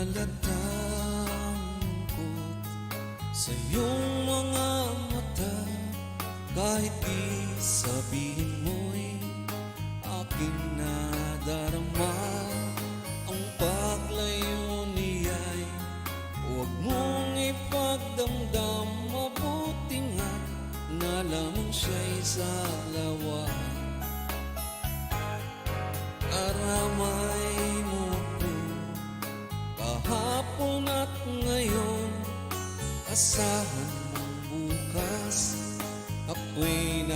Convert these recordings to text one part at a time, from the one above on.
nalalangkot sa iyong mga mata. Kahit di sabihin mo'y aking nadarama, ang paglayo niya'y huwag mong ipagdamdam. Mabuti nga na lamang siya'y sa lawa. Karamay mo ko kahapon at ngayon, asahan mong bukas ako'y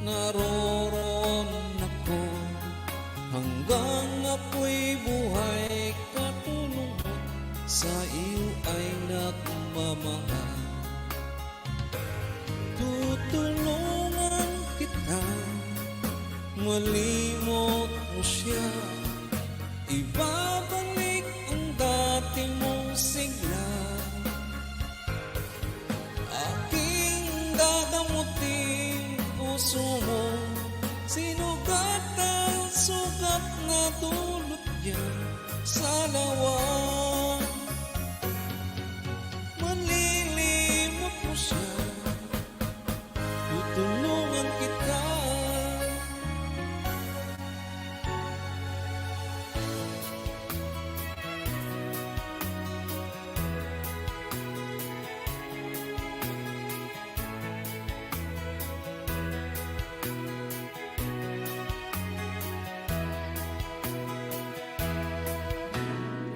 naroroon ako. Hanggang ako'y buhay, katulungan sa iyo ay nagmamahal. Tutulungan kita, malimot mo siya, ibabalik ang dati mong sigla. Aking gagamutin puso mo, sinugat ang sugat na dulot niya sa lawang. Malilimot mo siya, tutulungan kita.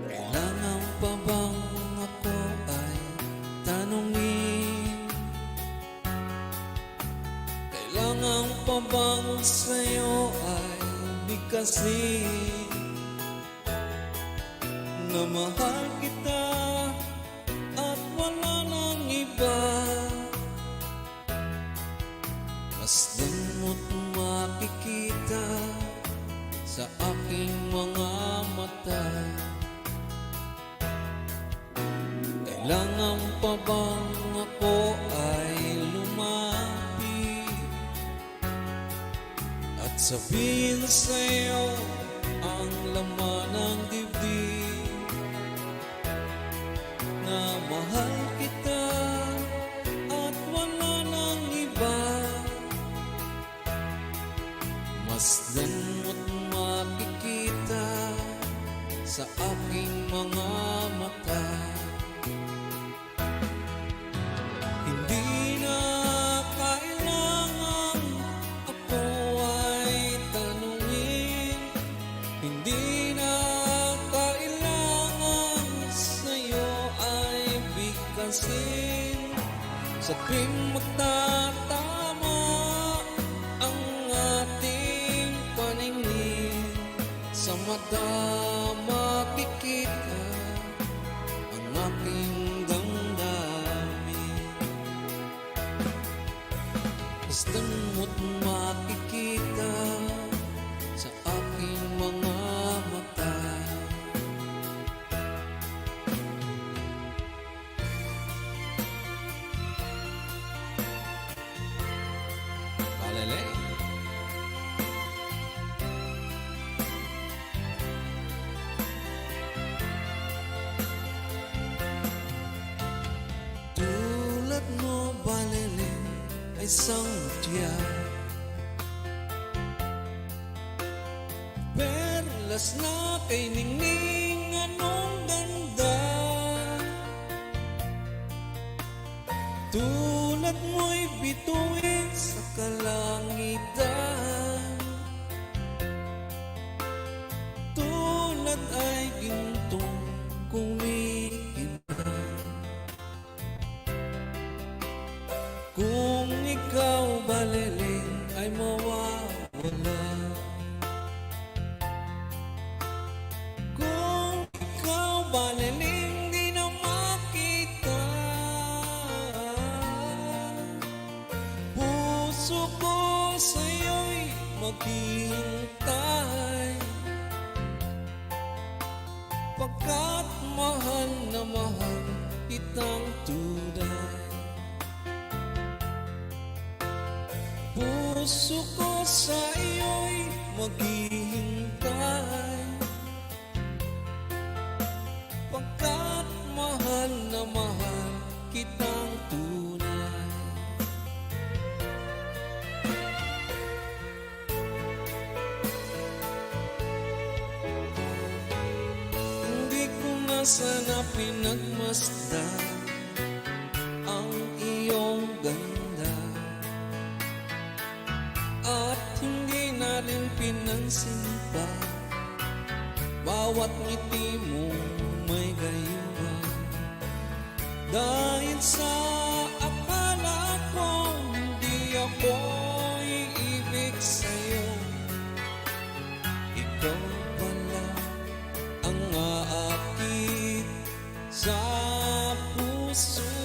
Kailangan pa bang ako ay tanungin? Kailangan pa bang sa'yo ay bigkasin na mahal kita at wala nang iba? Masdan mo't makikita sa aking mga mata. Kailangan pa bang ako ay lumapit at sabihin sa'yo ang laman ng dibdib na mahal kita at wala nang iba? Masdan mo't makikita sa aking mga mata. Hindi na kailangan ako ay tanungin, hindi na kailangan sa'yo ay bigkasin. Sa tuwing magtatama ang ating paningin, sa mata makikita ang aking damdamin. Masdan mo't makikita sa aking mga mata. Palele. Tulad mo balele ay isang mutya, perlas na kay ningning, anong ganda. Tulad mo'y bituin sa kalangitan, tulad ay gintong kumikinang. Kung ikaw baliling ay mawawala, kung ikaw baliling di na makita, puso ko sa'yo'y maghihintay, pagkat mahal na mahal kitang tunay. Puso ko sa iyo'y maghihintay, kitang tunay. Hindi ko na sana pinagmasdan ang iyong ganda, at hindi na rin pinansin pa bawat ngiti mo may gayuma. Dahil sa akala ko hindi ako iibig sa'yo, ikaw pala ang aakit sa puso.